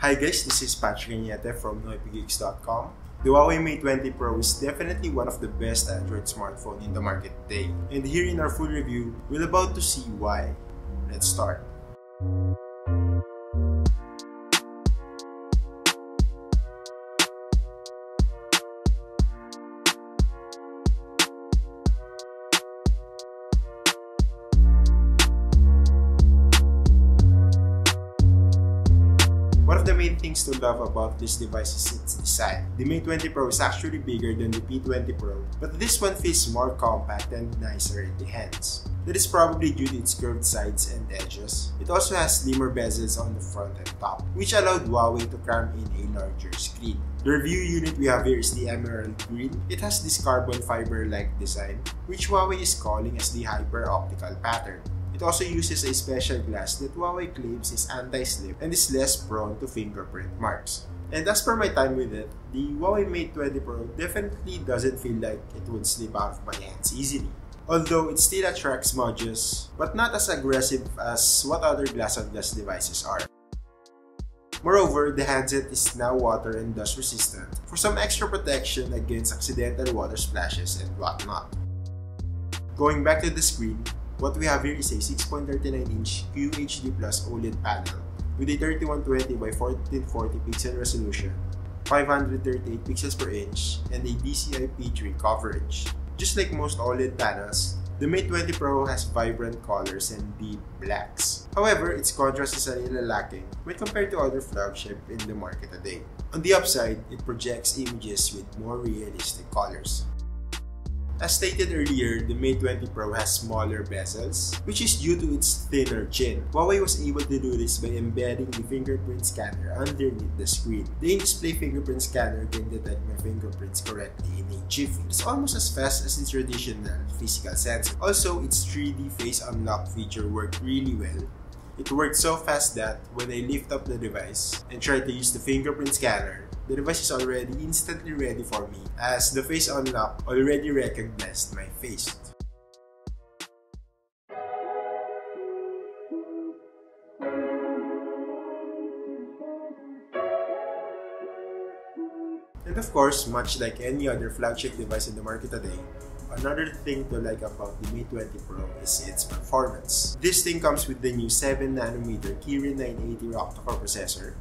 Hi guys, this is Patrick from NoypiGeeks.com. The Huawei Mate 20 Pro is definitely one of the best Android smartphones in the market today. And here in our full review, we're about to see why. Let's start. One of the main things to love about this device is its design. The Mate 20 Pro is actually bigger than the P20 Pro, but this one feels more compact and nicer in the hands. That is probably due to its curved sides and edges. It also has slimmer bezels on the front and top, which allowed Huawei to cram in a larger screen. The review unit we have here is the emerald green. It has this carbon fiber-like design, which Huawei is calling as the hyper-optical pattern. It also uses a special glass that Huawei claims is anti-slip and is less prone to fingerprint marks. And as per my time with it, the Huawei Mate 20 Pro definitely doesn't feel like it would slip out of my hands easily. Although it still attracts smudges, but not as aggressive as what other glass-on-glass devices are. Moreover, the handset is now water and dust resistant for some extra protection against accidental water splashes and whatnot. Going back to the screen, what we have here is a 6.39-inch QHD+ OLED panel with a 3120 by 1440 pixel resolution, 538 pixels per inch, and a DCI-P3 coverage. Just like most OLED panels, the Mate 20 Pro has vibrant colors and deep blacks. However, its contrast is a little lacking when compared to other flagships in the market today. On the upside, it projects images with more realistic colors. As stated earlier, the Mate 20 Pro has smaller bezels, which is due to its thinner chin. Huawei was able to do this by embedding the fingerprint scanner underneath the screen. The in-display fingerprint scanner can detect my fingerprints correctly in a jiffy. It's almost as fast as its traditional physical sensor. Also, its 3D face unlock feature worked really well. It worked so fast that when I lift up the device and try to use the fingerprint scanner, the device is already instantly ready for me as the face unlock already recognized my face. And of course, much like any other flagship device in the market today, another thing to like about the Mate 20 Pro is its performance. This thing comes with the new 7nm Kirin 980 octa-core processor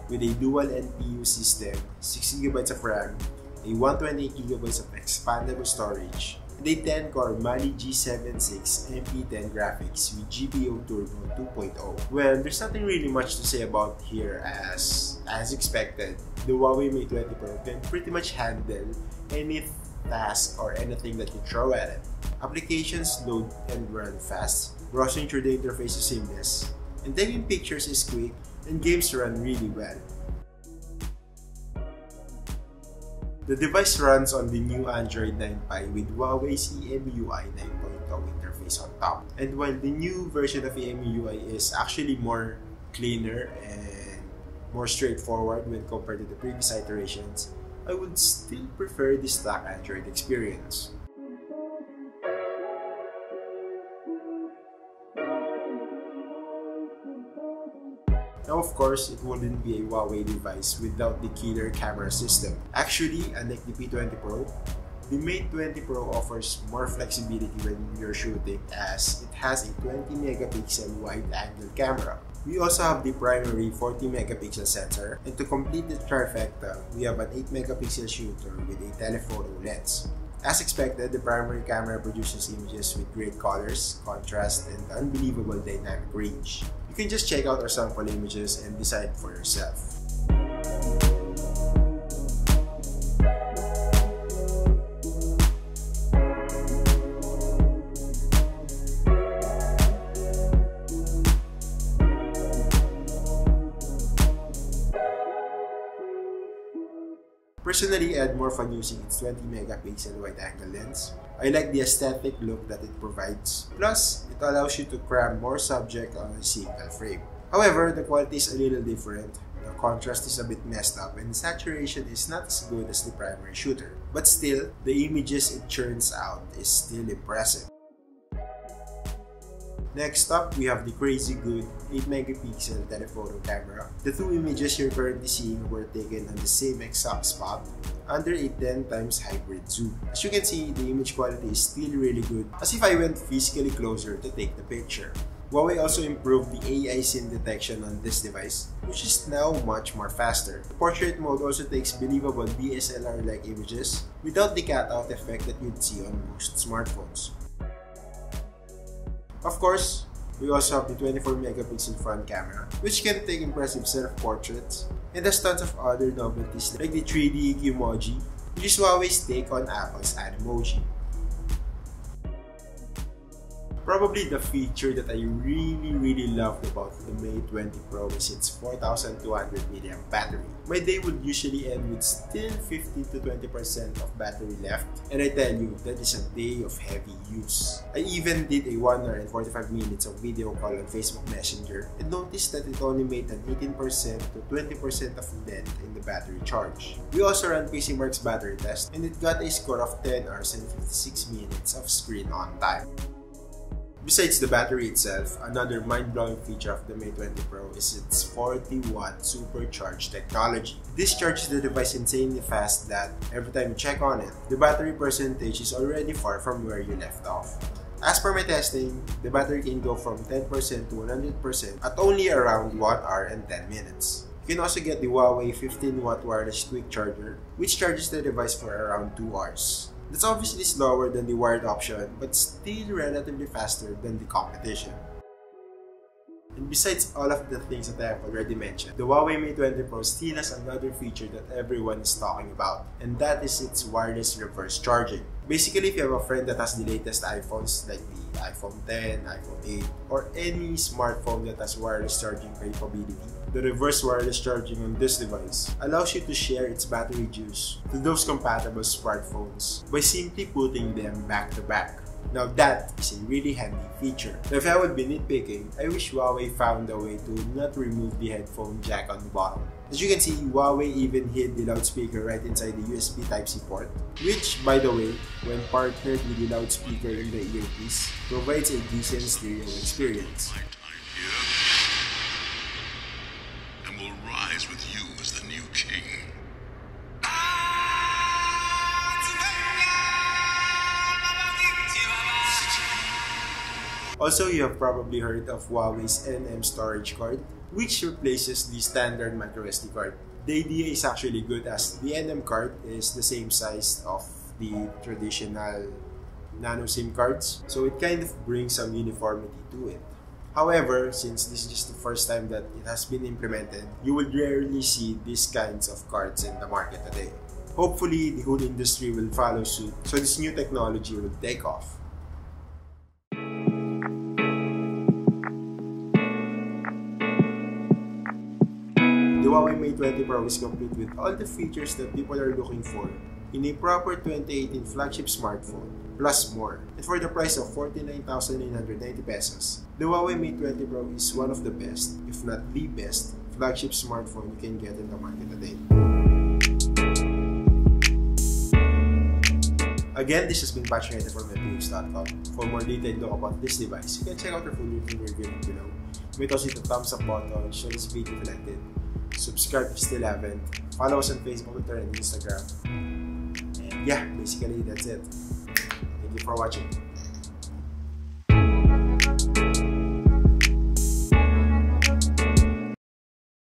with a dual NPU system, 6GB of RAM, a 128GB of expandable storage, and a 10-core Mali G76 MP10 graphics with GPU Turbo 2.0. Well, there's nothing really much to say about here as expected. The Huawei Mate 20 Pro can pretty much handle any task or anything that you throw at it. Applications load and run fast, browsing through the interface is seamless, and taking pictures is quick, and games run really well. The device runs on the new Android 9 Pie with Huawei's EMUI 9.0 interface on top. And while the new version of EMUI is actually more cleaner and more straightforward when compared to the previous iterations, I would still prefer the stock Android experience. Now of course, it wouldn't be a Huawei device without the killer camera system. Actually, unlike the P20 Pro, the Mate 20 Pro offers more flexibility when you're shooting as it has a 20-megapixel wide-angle camera. We also have the primary 40-megapixel sensor, and to complete the trifecta, we have an 8-megapixel shooter with a telephoto lens. As expected, the primary camera produces images with great colors, contrast, and unbelievable dynamic range. You can just check out our sample images and decide for yourself. Personally, I had more fun using its 20-megapixel wide-angle lens. I like the aesthetic look that it provides. Plus, it allows you to cram more subject on a single frame. However, the quality is a little different. The contrast is a bit messed up and the saturation is not as good as the primary shooter. But still, the images it churns out is still impressive. Next up, we have the crazy good 8 megapixel telephoto camera. The two images you're currently seeing were taken on the same exact spot under a 10 times hybrid zoom. As you can see, the image quality is still really good, as if I went physically closer to take the picture. Huawei also improved the AI scene detection on this device, which is now much more faster. The portrait mode also takes believable DSLR-like images without the cutout effect that you'd see on most smartphones. Of course, we also have the 24 megapixel front camera, which can take impressive self-portraits, and has tons of other novelties like the 3D emoji, which is Huawei's take on Apple's Animoji. Probably the feature that I really loved about the Mate 20 Pro is its 4200 mAh battery. My day would usually end with still 15 to 20% of battery left, and I tell you, that is a day of heavy use. I even did a 1 hour and 45 minutes of video call on Facebook Messenger and noticed that it only made an 18% to 20% of dent in the battery charge. We also ran PCMark's battery test, and it got a score of 10 hours and 56 minutes of screen on time. Besides the battery itself, another mind-blowing feature of the Mate 20 Pro is its 40-watt supercharged technology. This charges the device insanely fast that every time you check on it, the battery percentage is already far from where you left off. As per my testing, the battery can go from 10% to 100% at only around 1 hour and 10 minutes. You can also get the Huawei 15-watt wireless quick charger, which charges the device for around 2 hours. That's obviously slower than the wired option, but still relatively faster than the competition. And besides all of the things that I have already mentioned, the Huawei Mate 20 Pro still has another feature that everyone is talking about, and that is its wireless reverse charging. Basically, if you have a friend that has the latest iPhones like the iPhone 10, iPhone 8, or any smartphone that has wireless charging capability, the reverse wireless charging on this device allows you to share its battery juice to those compatible smartphones by simply putting them back to back. Now that is a really handy feature. Now if I would be nitpicking, I wish Huawei found a way to not remove the headphone jack on the bottom. As you can see, Huawei even hid the loudspeaker right inside the USB Type-C port, which, by the way, when partnered with the loudspeaker in the earpiece, provides a decent stereo experience. And will rise with you as the new king. Also, you have probably heard of Huawei's NM storage card, which replaces the standard microSD card. The idea is actually good as the NM card is the same size of the traditional nano SIM cards, so it kind of brings some uniformity to it. However, since this is just the first time that it has been implemented, you will rarely see these kinds of cards in the market today. Hopefully, the whole industry will follow suit, so this new technology will take off. The Huawei Mate 20 Pro is complete with all the features that people are looking for in a proper 2018 flagship smartphone, plus more. And for the price of 49,990 pesos, the Huawei Mate 20 Pro is one of the best, if not the best, flagship smartphone you can get in the market today. Again, this has been Patch from NoypiGeeks.com. For more detailed look about this device, you can check out our full review link below. You may also hit the thumbs up button, share this video if you liked it, subscribe if you still haven't, follow us on Facebook, Twitter, and Instagram. And yeah, basically that's it. Thank you for watching.